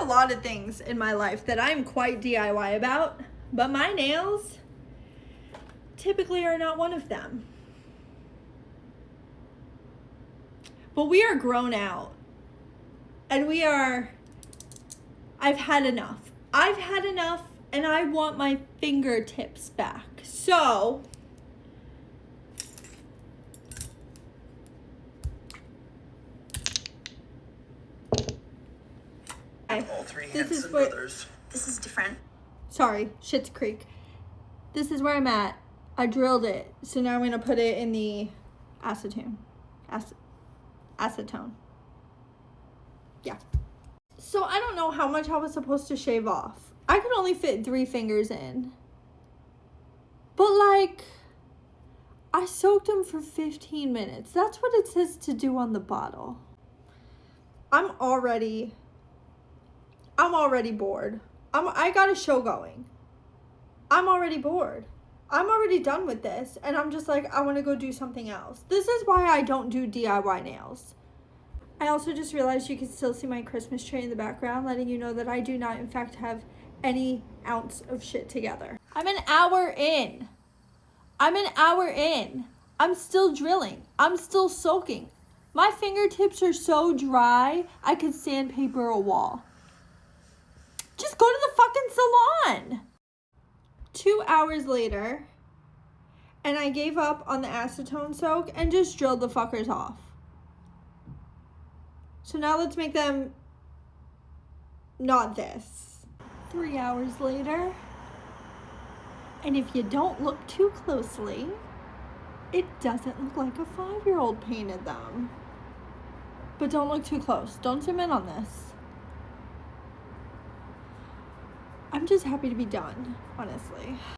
a lot of things in my life that I'm quite DIY about, but my nails typically are not one of them. But we are grown out. And I've had enough. I've had enough, and I want my fingertips back. So, all three Hanson brothers. This is different. Sorry, Schitt's Creek. This is where I'm at. I drilled it, so now I'm going to put it in the acetone. Acetone. Yeah. So I don't know how much I was supposed to shave off. I could only fit 3 fingers in. But like, I soaked them for 15 minutes. That's what it says to do on the bottle. I'm already bored. I got a show going. I'm already bored. I'm already done with this, and I'm just like, I want to go do something else. This is why I don't do DIY nails. I also just realized you can still see my Christmas tree in the background, letting you know that I do not, in fact, have any ounce of shit together. I'm an hour in. I'm still drilling. I'm still soaking. My fingertips are so dry, I could sandpaper a wall. Just go to the fucking salon. 2 hours later, and I gave up on the acetone soak and just drilled the fuckers off. So now let's make them not this. 3 hours later, and if you don't look too closely, it doesn't look like a 5-year-old painted them. But don't look too close. Don't zoom in on this. I'm just happy to be done, honestly.